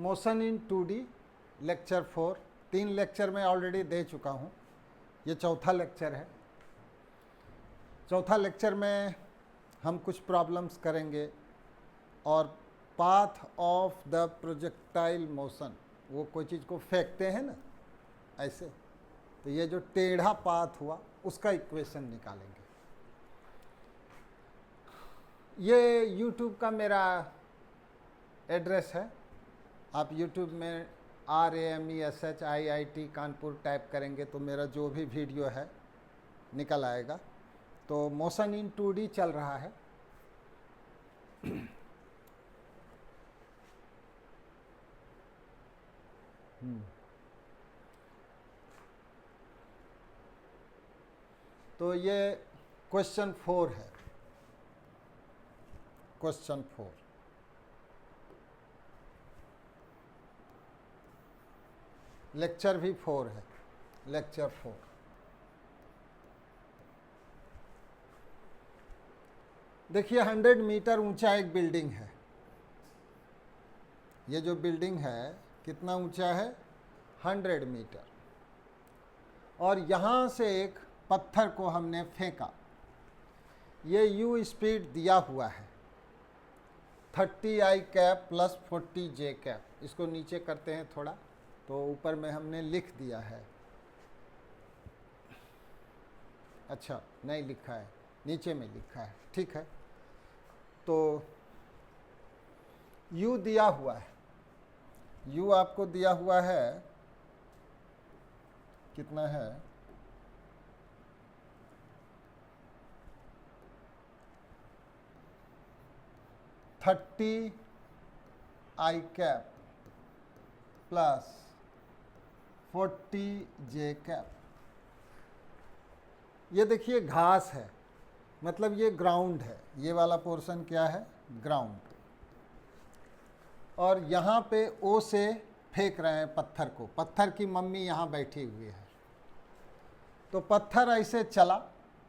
Motion in 2D lecture 4। 3 lecture मैं already दे चुका हूँ, ये चौथा लेक्चर है। चौथा लेक्चर में हम कुछ प्रॉब्लम्स करेंगे और path of the projectile motion, वो कोई चीज़ को फेंकते हैं ना ऐसे, तो ये जो टेढ़ा पाथ हुआ उसका इक्वेशन निकालेंगे। ये YouTube का मेरा एड्रेस है, आप YouTube में RAMESHIIT कानपुर टाइप करेंगे तो मेरा जो भी वीडियो है निकल आएगा। तो मोशन इन 2D चल रहा है। तो ये क्वेश्चन 4 है, क्वेश्चन 4। लेक्चर भी 4 है, लेक्चर 4। देखिए 100 मीटर ऊंचा एक बिल्डिंग है। ये जो बिल्डिंग है कितना ऊंचा है? 100 मीटर। और यहाँ से एक पत्थर को हमने फेंका। ये U स्पीड दिया हुआ है 30I cap plus 40J cap. इसको नीचे करते हैं थोड़ा, तो ऊपर में हमने लिख दिया है। अच्छा नहीं लिखा है, नीचे में लिखा है, ठीक है। तो U दिया हुआ है, U आपको दिया हुआ है कितना है? 30I cap plus 40J cap. ये देखिए घास है, मतलब ये ग्राउंड है। ये वाला पोर्शन क्या है? ग्राउंड। और यहाँ पे O से फेंक रहे हैं पत्थर को। पत्थर की मम्मी यहाँ बैठी हुई है। तो पत्थर ऐसे चला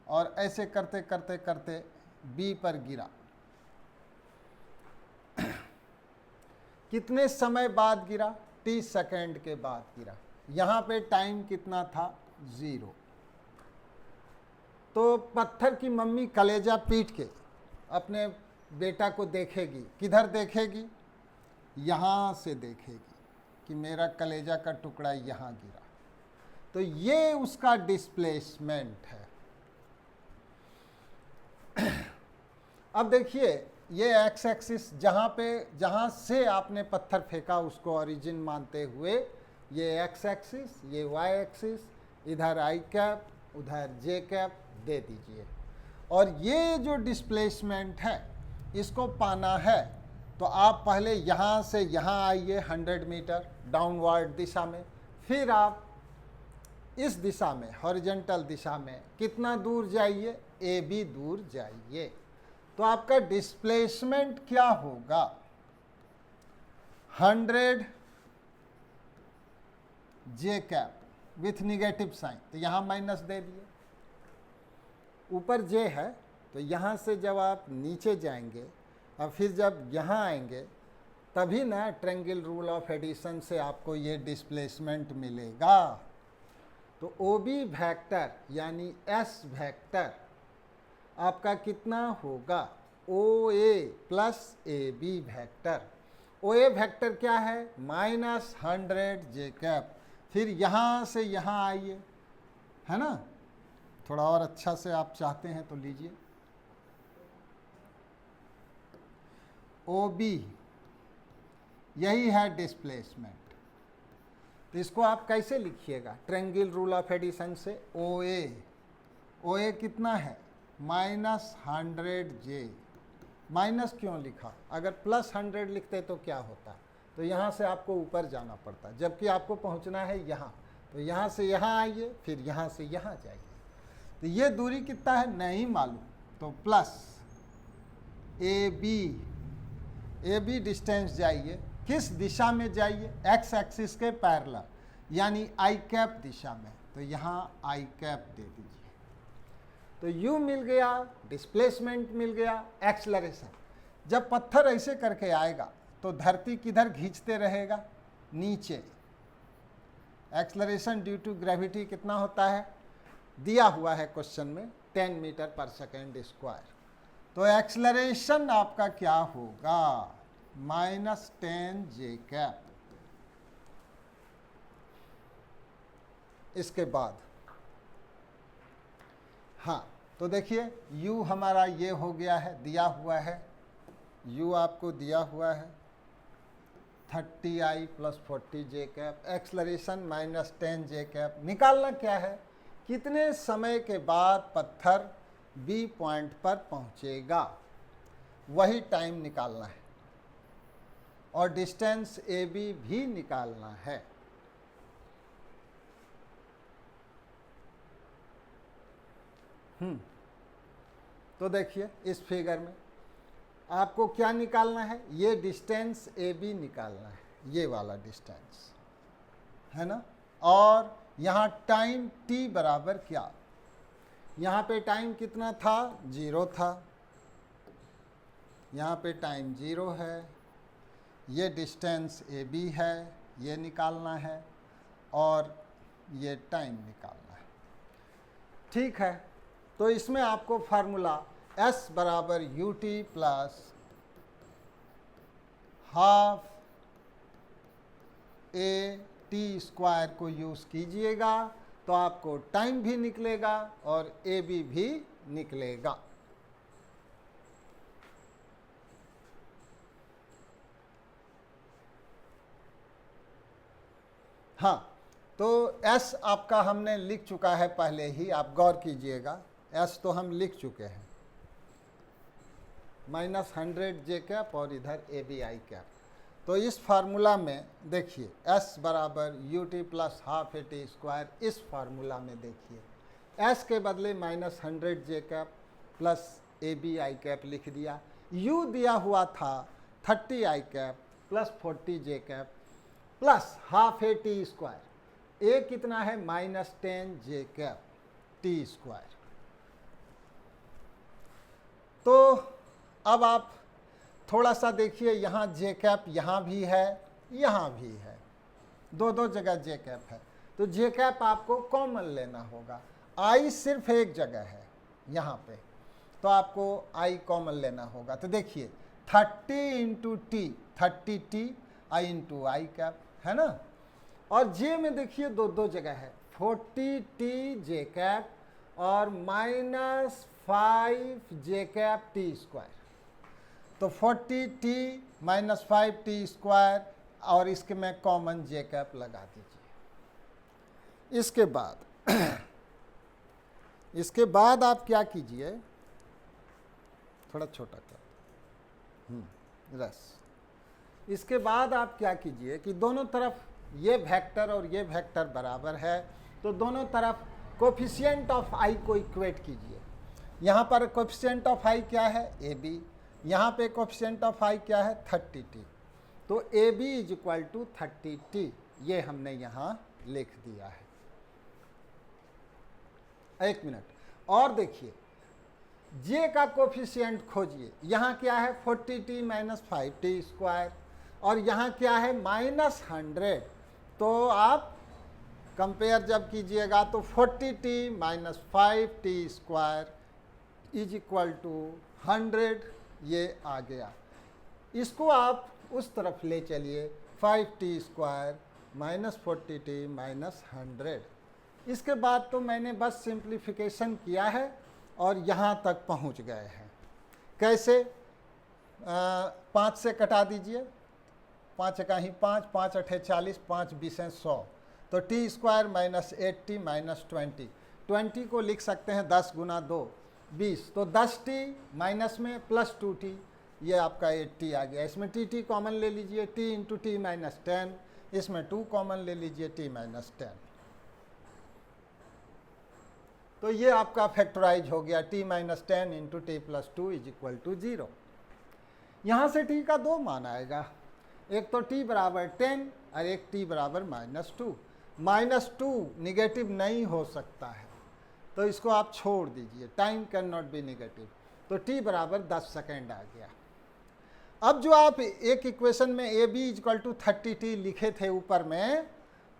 और ऐसे करते करते करते B पर गिरा। कितने समय बाद गिरा? 30 सेकेंड के बाद गिरा। यहाँ पे टाइम कितना था? 0। तो पत्थर की मम्मी कलेजा पीट के अपने बेटा को देखेगी। किधर देखेगी? यहाँ से देखेगी कि मेरा कलेजा का टुकड़ा यहाँ गिरा। तो ये उसका डिस्प्लेसमेंट है। अब देखिए ये एक्स एक्सिस जहाँ से आपने पत्थर फेंका उसको ओरिजिन मानते हुए, ये एक्स एक्सिस, ये वाई एक्सिस, इधर आई कैप, उधर जे कैप दे दीजिए। और ये जो डिस्प्लेसमेंट है इसको पाना है तो आप पहले यहाँ से यहाँ आइए 100 मीटर डाउनवर्ड दिशा में, फिर आप इस दिशा में हॉरिजॉन्टल दिशा में कितना दूर जाइए? AB दूर जाइए। तो आपका डिस्प्लेसमेंट क्या होगा? 100 J cap with negative sign, तो यहाँ माइनस दे दिए। ऊपर J है तो यहाँ से जब आप नीचे जाएंगे और फिर जब यहाँ आएंगे तभी ना ट्रायंगल रूल ऑफ एडिशन से आपको ये डिस्प्लेसमेंट मिलेगा। तो OB वेक्टर यानी S वेक्टर आपका कितना होगा? OA plus AB vector. OA vector क्या है? -100 J कैप। फिर यहाँ से यहाँ आइए, है ना? थोड़ा और अच्छा से आप चाहते हैं तो लीजिए। OB यही है डिस्प्लेसमेंट। तो इसको आप कैसे लिखिएगा? ट्रायंगल रूल ऑफ एडिशन से OA कितना है? -100J। माइनस क्यों लिखा? अगर +100 लिखते तो क्या होता? तो यहाँ से आपको ऊपर जाना पड़ता, जबकि आपको पहुँचना है यहाँ। तो यहाँ से यहाँ आइए, फिर यहाँ से यहाँ जाइए। तो ये दूरी कितना है? नहीं मालूम, तो प्लस AB डिस्टेंस जाइए। किस दिशा में जाइए? एक्स एक्सिस के पैरेलल, यानी आई कैप दिशा में। तो यहाँ आई कैप दे दीजिए। तो U मिल गया, डिस्प्लेसमेंट मिल गया, एक्सलरेशन। जब पत्थर ऐसे करके आएगा तो धरती किधर खींचते रहेगा, नीचे। एक्सलरेशन ड्यू टू ग्रेविटी कितना होता है, दिया हुआ है क्वेश्चन में 10 मीटर पर सेकेंड स्क्वायर। तो एक्सलरेशन आपका क्या होगा, -10 जे कैप। इसके बाद हाँ, तो देखिए u हमारा ये हो गया है, दिया हुआ है, u आपको दिया हुआ है 30i + 40 जे कैप, एक्सलरेशन -10 जे कैप। निकालना क्या है, कितने समय के बाद पत्थर बी पॉइंट पर पहुंचेगा, वही टाइम निकालना है, और डिस्टेंस ए बी भी निकालना है। तो देखिए इस फिगर में आपको क्या निकालना है, ये डिस्टेंस ए बी निकालना है, ये वाला डिस्टेंस है ना। और यहाँ टाइम t बराबर क्या, यहाँ पे टाइम कितना था, 0 था, यहाँ पे टाइम 0 है, ये डिस्टेंस ए बी है, ये निकालना है, और ये टाइम निकालना है। ठीक है, तो इसमें आपको फार्मूला S बराबर ut plus half A T square को यूज़ कीजिएगा, तो आपको टाइम भी निकलेगा और ए बी भी निकलेगा। हाँ, तो S आपका हमने लिख चुका है पहले ही, आप गौर कीजिएगा, S तो हम लिख चुके हैं, -100 जे कैप और इधर ए बी आई कैप। तो इस फार्मूला में देखिए S बराबर ut plus half A T square, इस फार्मूला में देखिए S के बदले -100 J cap plus A B I cap लिख दिया, U दिया हुआ था 30 I cap plus 40 J cap plus half A T square, A कितना है -10 जे कैप टी स्क्वायर। तो अब आप थोड़ा सा देखिए, यहाँ जे कैप यहाँ भी है, यहाँ भी है, दो जगह जे कैप है, तो जे कैप आपको कॉमन लेना होगा। आई सिर्फ एक जगह है यहाँ पे, तो आपको आई कॉमन लेना होगा। तो देखिए 30 इंटू टी, 30t आई इंटू आई कैप है ना, और जे में देखिए दो जगह है, 40t जे कैप और -5 जे कैप टी स्क्वायर। तो 40t - 5t स्क्वायर, और इसके में कॉमन जे कैप लगा दीजिए। इसके बाद आप क्या कीजिए, थोड़ा छोटा कर रस। इसके बाद आप क्या कीजिए कि दोनों तरफ ये वेक्टर और ये वेक्टर बराबर है, तो दोनों तरफ कोफिशिएंट ऑफ आई को इक्वेट कीजिए। यहाँ पर कोफिशिएंट ऑफ आई क्या है, ए बी, यहाँ पे कोफिशिएंट ऑफ आई क्या है, 30t। तो A B is equal to 30t, ये हमने यहाँ लिख दिया है। एक मिनट और देखिए, जे का कोफिशिएंट खोजिए, यहाँ क्या है 40t - 5t स्क्वायर, और यहाँ क्या है -100। तो आप कंपेयर जब कीजिएगा तो 40t - 5t square is equal to 100, ये आ गया। इसको आप उस तरफ ले चलिए, 5t स्क्वायर -40t - 100। इसके बाद तो मैंने बस सिंप्लीफिकेशन किया है और यहाँ तक पहुँच गए हैं। कैसे, 5 से कटा दीजिए, 5 का ही 5, 5 अठे 40, 5 बीसें 100, तो t स्क्वायर -8t -20, 20 को लिख सकते हैं 10 गुना 2 20, तो 10t माइनस में प्लस 2t, ये आपका 8t आ गया। इसमें t कॉमन ले लीजिए, t इंटू टी -10, इसमें 2 कॉमन ले लीजिए, t -10। तो ये आपका फैक्टराइज हो गया, t -10 into T plus 2 is equal to 0। यहाँ से t का 2 मान आएगा, एक तो t बराबर 10 और एक t बराबर -2। -2 निगेटिव नहीं हो सकता है, तो इसको आप छोड़ दीजिए, time can not be negative. तो t बराबर 10 सेकेंड आ गया। अब जो आप एक इक्वेशन में A B equal to 30t लिखे थे ऊपर में,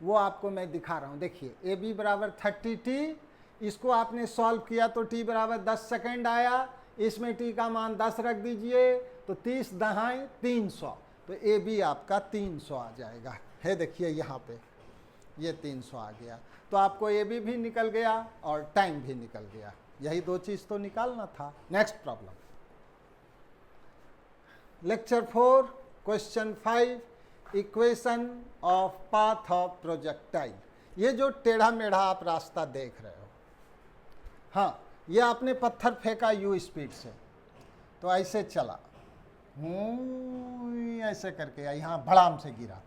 वो आपको मैं दिखा रहा हूँ। देखिए ए बी बराबर 30t, इसको आपने सॉल्व किया तो t बराबर 10 सेकेंड आया, इसमें t का मान 10 रख दीजिए तो 30 दहाई 300, तो ए बी आपका 300 आ जाएगा। है देखिए यहाँ पे ये 300 आ गया, तो आपको ए बी भी निकल गया और टाइम भी निकल गया। यही दो चीज़ तो निकालना था। Next problem, lecture 4 question 5, equation of path of projectile. ये जो टेढ़ा मेढ़ा आप रास्ता देख रहे हो, हाँ, ये आपने पत्थर फेंका यू स्पीड से, तो ऐसे चला, ऐसे करके यहाँ भड़ाम से गिरा।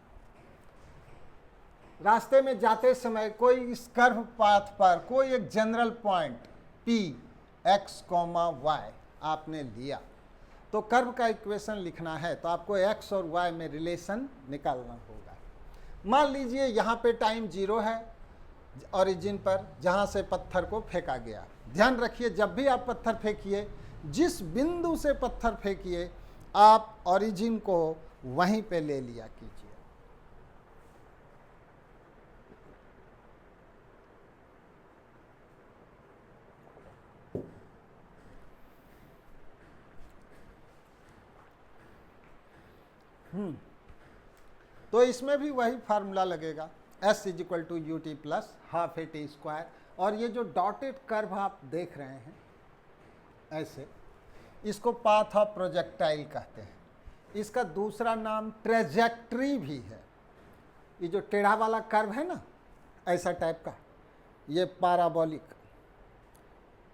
रास्ते में जाते समय कोई इस कर्व पाथ पर कोई एक general point P x, y आपने लिया, तो कर्व का इक्वेशन लिखना है तो आपको x और y में रिलेशन निकालना होगा। मान लीजिए यहाँ पे टाइम 0 है ओरिजिन पर, जहाँ से पत्थर को फेंका गया। ध्यान रखिए जब भी आप पत्थर फेंकिए, जिस बिंदु से पत्थर फेंकिए आप ओरिजिन को वहीं पे ले लिया कीजिए। तो इसमें भी वही फार्मूला लगेगा, S is equal to U T plus half A T square. और ये जो डॉटेड कर्व आप देख रहे हैं ऐसे, इसको पाथ ऑफ प्रोजेक्टाइल कहते हैं। इसका दूसरा नाम ट्रेजेक्ट्री भी है। ये जो टेढ़ा वाला कर्व है ना, ऐसा टाइप का, ये पाराबोलिक,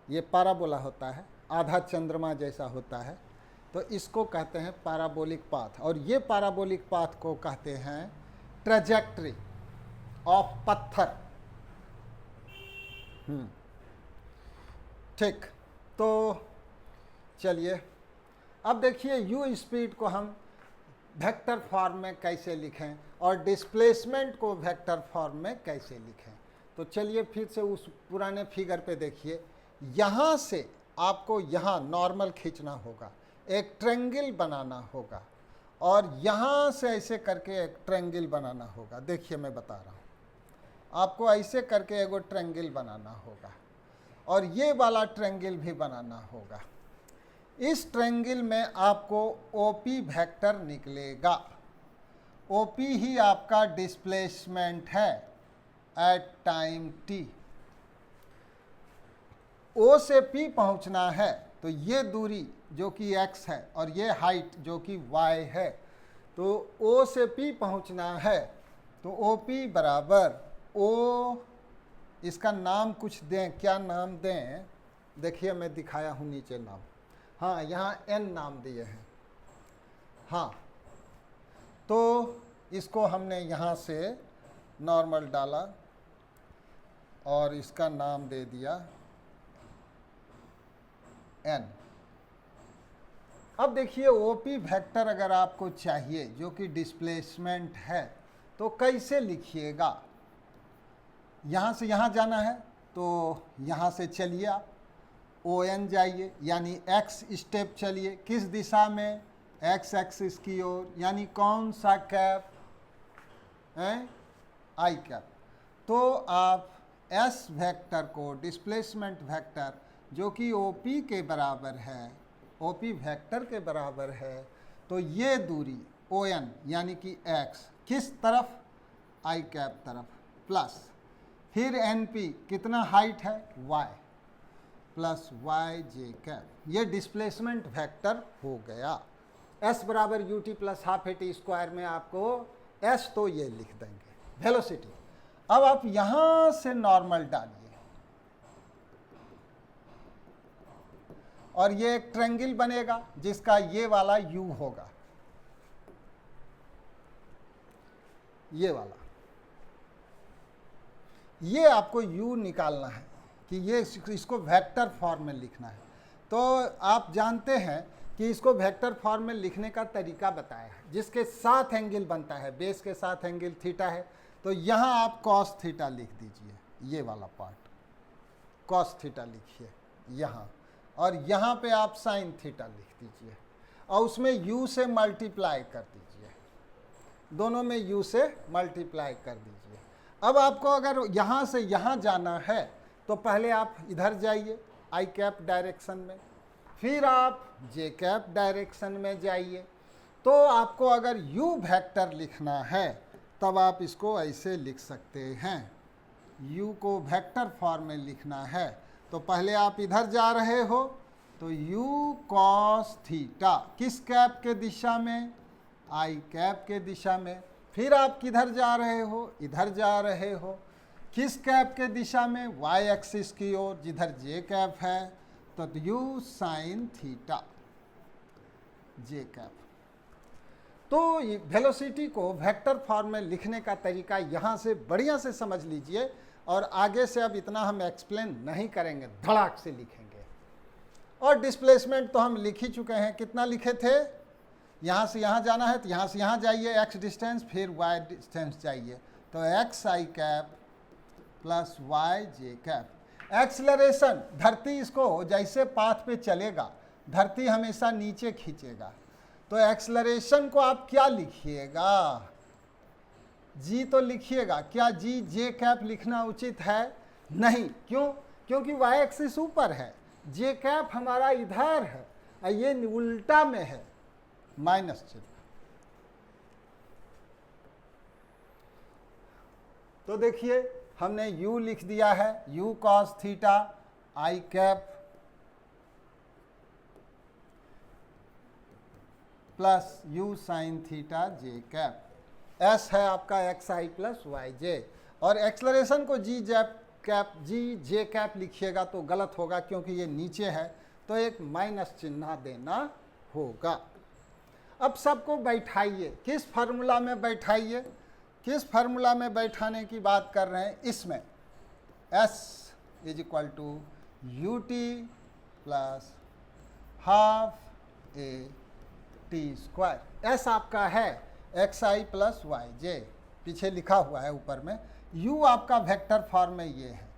ये पाराबोला होता है, आधा चंद्रमा जैसा होता है, तो इसको कहते हैं पैराबोलिक पाथ। और ये पैराबोलिक पाथ को कहते हैं ट्रेजेक्ट्री ऑफ पत्थर। ठीक, तो चलिए अब देखिए यू स्पीड को हम वेक्टर फॉर्म में कैसे लिखें और डिस्प्लेसमेंट को वेक्टर फॉर्म में कैसे लिखें। तो चलिए फिर से उस पुराने फिगर पे देखिए, यहाँ से आपको यहाँ नॉर्मल खींचना होगा, एक ट्रायंगल बनाना होगा, और यहाँ से ऐसे करके एक ट्रायंगल बनाना होगा। देखिए मैं बता रहा हूँ, आपको ऐसे करके एगो ट्रायंगल बनाना होगा और ये वाला ट्रायंगल भी बनाना होगा। इस ट्रायंगल में आपको ओपी वेक्टर निकलेगा। ओपी ही आपका डिस्प्लेसमेंट है एट टाइम टी। ओ से पी पहुंचना है तो ये दूरी जो कि x है और ये हाइट जो कि y है, तो O से P पहुंचना है तो OP बराबर O, इसका नाम कुछ दें, क्या नाम दें, देखिए मैं दिखाया हूँ नीचे नाम, हाँ यहाँ N नाम दिए हैं। हाँ, तो इसको हमने यहाँ से नॉर्मल डाला और इसका नाम दे दिया N। अब देखिए ओपी वेक्टर अगर आपको चाहिए जो कि डिस्प्लेसमेंट है तो कैसे लिखिएगा। यहाँ से यहाँ जाना है तो यहाँ से चलिए आप ON जाइए, यानी x स्टेप चलिए, किस दिशा में, x एक्सिस की ओर, यानी कौन सा कैप है, I कैप। तो आप S वेक्टर को डिस्प्लेसमेंट वेक्टर जो कि OP के बराबर है, OP वेक्टर के बराबर है, तो ये दूरी ON यानी कि x किस तरफ, I कैप तरफ, प्लस फिर NP कितना हाइट है, y plus y j cap, ये डिस्प्लेसमेंट वेक्टर हो गया। S बराबर you T plus half A T square में आपको S तो ये लिख देंगे वेलोसिटी। अब आप यहाँ से नॉर्मल डालिए और ये एक ट्रायंगल बनेगा जिसका ये वाला U होगा, ये वाला, ये आपको U निकालना है कि ये इसको वेक्टर फॉर्म में लिखना है। तो आप जानते हैं कि इसको वेक्टर फॉर्म में लिखने का तरीका बताया है, जिसके साथ एंगल बनता है, बेस के साथ एंगल थीटा है, तो यहाँ आप कॉस थीटा लिख दीजिए, ये वाला पार्ट कॉस थीटा लिखिए यहाँ, और यहाँ पे आप साइन थीटा लिख दीजिए। और उसमें u से मल्टीप्लाई कर दीजिए, दोनों में u से मल्टीप्लाई कर दीजिए। अब आपको अगर यहाँ से यहाँ जाना है तो पहले आप इधर जाइए i कैप डायरेक्शन में, फिर आप j कैप डायरेक्शन में जाइए। तो आपको अगर u वेक्टर लिखना है तब आप इसको ऐसे लिख सकते हैं, u को वेक्टर फॉर्म में लिखना है तो पहले आप इधर जा रहे हो तो u cos थीटा किस कैप के दिशा में, i कैप के दिशा में। फिर आप किधर जा रहे हो, इधर जा रहे हो, किस कैप के दिशा में, y एक्सिस की ओर जिधर j कैप है, तो u sine theta j cap. तो वेलोसिटी को वेक्टर फॉर्म में लिखने का तरीका यहाँ से बढ़िया से समझ लीजिए, और आगे से अब इतना हम एक्सप्लेन नहीं करेंगे, धड़ाक से लिखेंगे। और डिस्प्लेसमेंट तो हम लिख ही चुके हैं, कितना लिखे थे, यहाँ से यहाँ जाना है तो यहाँ से यहाँ जाइए x डिस्टेंस, फिर y डिस्टेंस जाइए, तो एक्स आई कैप प्लस वाई जे कैप। एक्सलरेशन, धरती इसको जैसे पाथ पे चलेगा धरती हमेशा नीचे खींचेगा, तो एक्सलरेशन को आप क्या लिखिएगा, जी तो लिखिएगा। क्या जी जे कैप लिखना उचित है? नहीं। क्यों? क्योंकि y एक्सिस ऊपर है, जे कैप हमारा इधर है और ये उल्टा में है, माइनस चिन्ह। तो देखिए हमने u लिख दिया है, u cos theta i cap plus u sine theta j cap. s है आपका एक्स आई प्लस वाई जे, और एक्सलरेशन को जी जे कैप लिखिएगा तो गलत होगा क्योंकि ये नीचे है, तो एक माइनस चिन्ह देना होगा। अब सबको बैठाइए, किस फार्मूला में बैठाइए, किस फार्मूला में बैठाने की बात कर रहे हैं, इसमें s is equal to U T plus half A T square. s आपका है X I plus Y J, पीछे लिखा हुआ है ऊपर में, u आपका वेक्टर फॉर्म में ये है।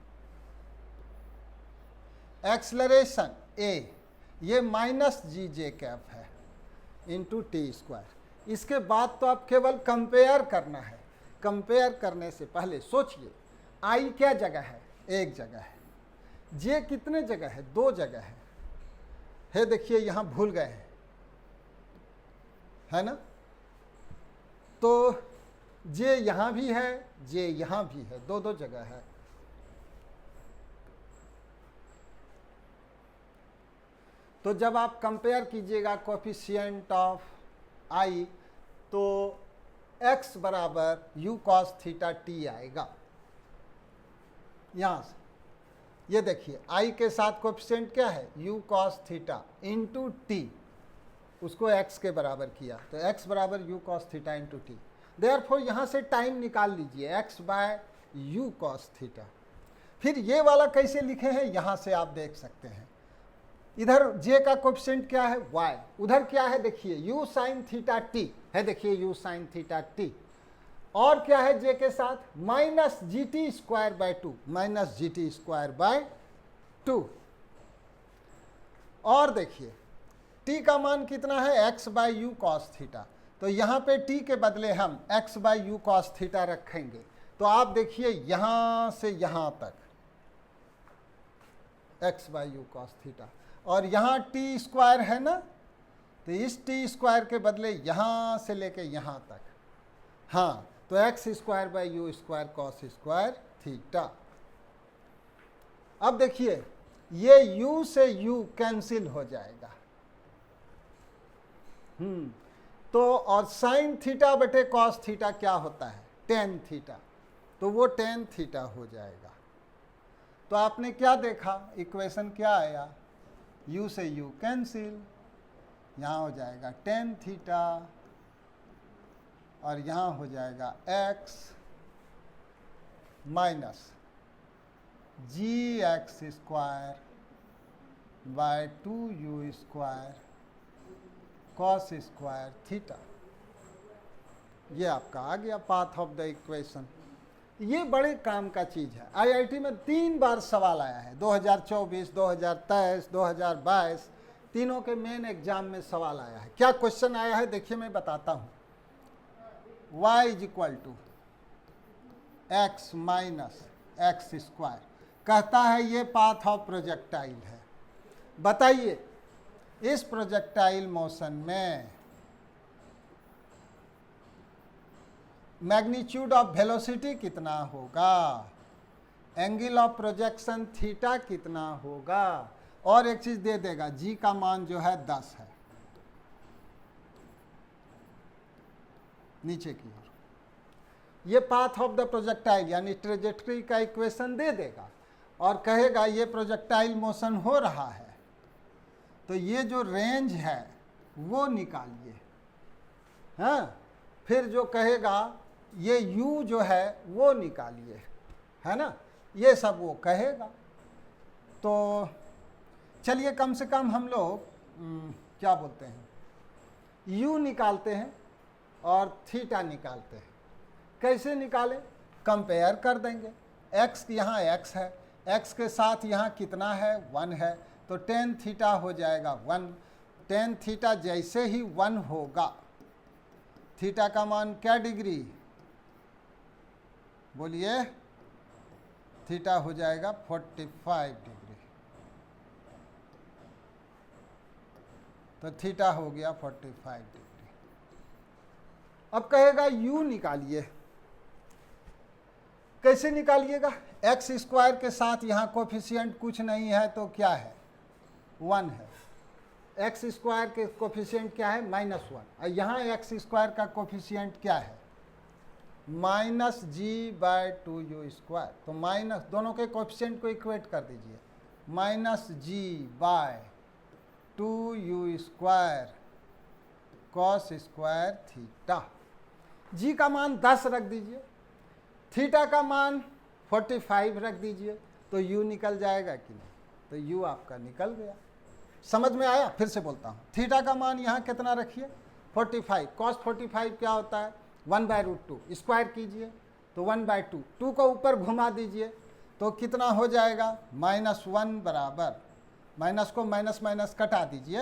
एक्सलरेशन a ये माइनस जी जे कैप है इंटू टी स्क्वायर। इसके बाद तो आप केवल कंपेयर करना है, कंपेयर करने से पहले सोचिए i क्या जगह है, एक जगह है, j कितने जगह है, दो जगह है देखिए यहाँ भूल गए हैं, है ना। तो जे यहाँ भी है, जे यहाँ भी है, दो दो जगह है। तो जब आप कंपेयर कीजिएगा कोफिशिएंट ऑफ आई तो x बराबर u cos थीटा t आएगा। यहाँ से ये देखिए i के साथ कोफिशिएंट क्या है, u cos theta into T, उसको x के बराबर किया तो x बराबर u cos theta into T. Therefore यहाँ से टाइम निकाल लीजिए, x by u cos theta. फिर ये वाला कैसे लिखे हैं यहाँ से आप देख सकते हैं, इधर j का कोफिशिएंट क्या है, y, उधर क्या है देखिए u साइन थीटा t है, देखिए u साइन थीटा t, और क्या है j के साथ minus G T square by two, minus G T square by two. और देखिए t का मान कितना है, x by U cos theta, तो यहाँ पे t के बदले हम x by U cos theta रखेंगे। तो आप देखिए यहाँ से यहाँ तक x by U cos theta, और यहाँ t स्क्वायर है ना, तो इस t स्क्वायर के बदले यहाँ से लेके यहाँ तक, हाँ, तो x square by you square cos square theta. अब देखिए ये u से u कैंसिल हो जाएगा, तो और साइन थीटा बटे कॉस थीटा क्या होता है, टेन थीटा, तो वो टेन थीटा हो जाएगा। तो आपने क्या देखा, इक्वेशन क्या आया, u से u कैंसिल, यहाँ हो जाएगा टेन थीटा और यहाँ हो जाएगा x minus G X square by two U square cos square theta. ये आपका आ गया पाथ ऑफ द इक्वेशन। ये बड़े काम का चीज़ है, आईआईटी में 3 बार सवाल आया है, 2024, 2023, 2022, तीनों के मेन एग्जाम में सवाल आया है। क्या क्वेश्चन आया है देखिए, मैं बताता हूँ। y is equal to X minus X square, कहता है ये पाथ ऑफ प्रोजेक्टाइल है। बताइए इस प्रोजेक्टाइल मोशन में मैग्नीट्यूड ऑफ वेलोसिटी कितना होगा, एंगल ऑफ प्रोजेक्शन थीटा कितना होगा, और एक चीज दे देगा, जी का मान जो है 10 है नीचे की ओर। ये पाथ ऑफ द प्रोजेक्टाइल यानी ट्रेजेक्ट्री का इक्वेशन दे देगा और कहेगा ये प्रोजेक्टाइल मोशन हो रहा है, तो ये जो रेंज है वो निकालिए। हाँ, फिर जो कहेगा ये u जो है वो निकालिए, है ना, ये सब वो कहेगा। तो चलिए कम से कम हम लोग क्या बोलते हैं, u निकालते हैं और थीटा निकालते हैं। कैसे निकालें, कंपेयर कर देंगे। x यहाँ x है, x के साथ यहाँ कितना है 1 है, तो टेन थीटा हो जाएगा 1। टेन थीटा जैसे ही 1 होगा, थीटा का मान क्या डिग्री, बोलिए, थीटा हो जाएगा 45 डिग्री। तो थीटा हो गया 45 डिग्री। अब कहेगा u निकालिए। कैसे निकालिएगा, एक्स स्क्वायर के साथ यहाँ कोफिशिएंट कुछ नहीं है तो क्या है 1 है। एक्स स्क्वायर के कोफिशिएंट क्या है -1, और यहाँ एक्स स्क्वायर का कोफिशिएंट क्या है -g/2u²। तो माइनस, दोनों के कोफिशिएंट को इक्वेट कर दीजिए, -g/2u² cos स्क्वायर थीटा। जी का मान 10 रख दीजिए, थीटा का मान 45 रख दीजिए, तो u निकल जाएगा कि नहीं, तो u आपका निकल गया। समझ में आया, फिर से बोलता हूँ, थीटा का मान यहाँ कितना रखिए 45, cos 45 क्या होता है 1/√2, स्क्वायर कीजिए तो 1/2, 2 को ऊपर घुमा दीजिए तो कितना हो जाएगा -1 बराबर, माइनस को माइनस माइनस कटा दीजिए,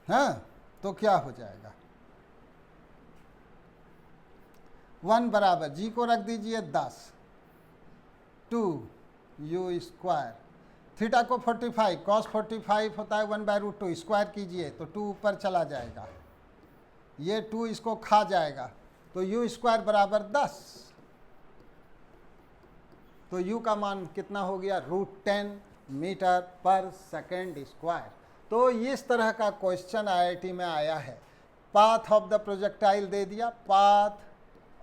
हाँ, तो क्या हो जाएगा 1 बराबर, जी को रख दीजिए 10, 2u², थीटा को 45, cos 45 होता है 1/√2, स्क्वायर कीजिए तो 2 ऊपर चला जाएगा, ये 2 इसको खा जाएगा, तो u² बराबर 10। तो u का मान कितना हो गया √10 मीटर पर सेकेंड स्क्वायर। तो इस तरह का क्वेश्चन IIT में आया है। पाथ ऑफ द प्रोजेक्टाइल दे दिया, पाथ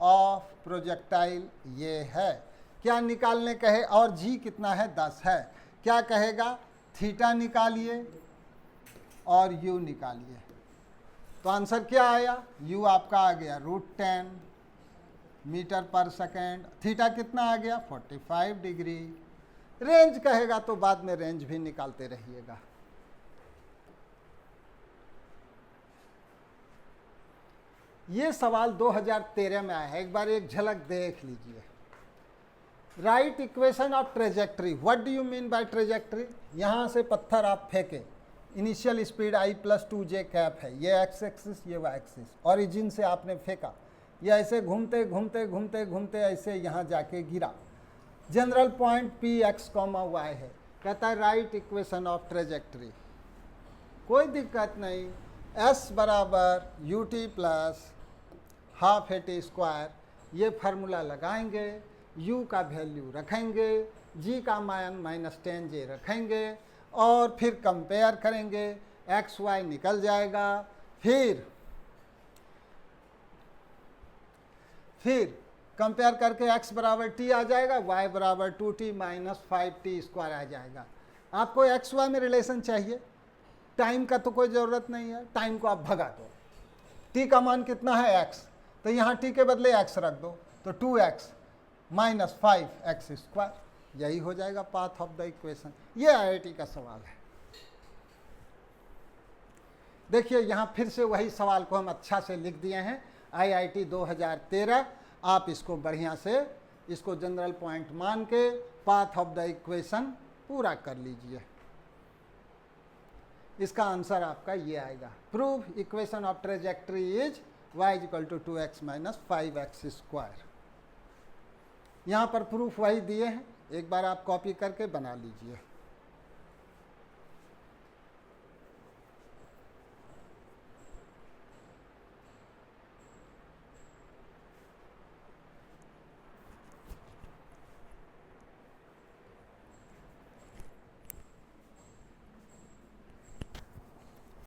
ऑफ प्रोजेक्टाइल ये है, क्या निकालने कहे, और जी कितना है 10 है, क्या कहेगा थीटा निकालिए और u निकालिए। तो आंसर क्या आया, u आपका आ गया √10 मीटर पर सेकेंड, थीटा कितना आ गया 45 डिग्री। रेंज कहेगा तो बाद में रेंज भी निकालते रहिएगा। ये सवाल 2013 में आया है, एक बार एक झलक देख लीजिए। Right equation of trajectory, what do you mean by trajectory. यहाँ से पत्थर आप फेंके, इनिशियल स्पीड I+2j कैप है, ये एक्स एक्सिस ये वाई एक्सिस, ऑरिजिन से आपने फेंका, ये ऐसे घूमते घूमते घूमते घूमते ऐसे यहाँ जाके गिरा, जनरल पॉइंट Px, y है, कहता है राइट इक्वेशन ऑफ ट्रेजेक्ट्री। कोई दिक्कत नहीं, s बराबर ut प्लस हाफ at², ये फार्मूला लगाएंगे, u का वैल्यू रखेंगे, g का मान -10j रखेंगे और फिर कंपेयर करेंगे, एक्स वाई निकल जाएगा। फिर कंपेयर करके x बराबर t आ जाएगा, y बराबर 2t - 5t² आ जाएगा। आपको एक्स वाई में रिलेशन चाहिए, टाइम का तो कोई ज़रूरत नहीं है, टाइम को आप भगा दो। t का मान कितना है x, तो यहाँ t के बदले x रख दो, तो 2x - 5x², यही हो जाएगा पाथ ऑफ द इक्वेशन। ये IIT का सवाल है। देखिए यहाँ फिर से वही सवाल को हम अच्छा से लिख दिए हैं, IIT 2013। आप इसको बढ़िया से, इसको जनरल पॉइंट मान के पाथ ऑफ द इक्वेशन पूरा कर लीजिए। इसका आंसर आपका ये आएगा। Prove equation of trajectory is y equal to 2x minus 5x square. यहाँ पर प्रूफ वही दिए हैं, एक बार आप कॉपी करके बना लीजिए।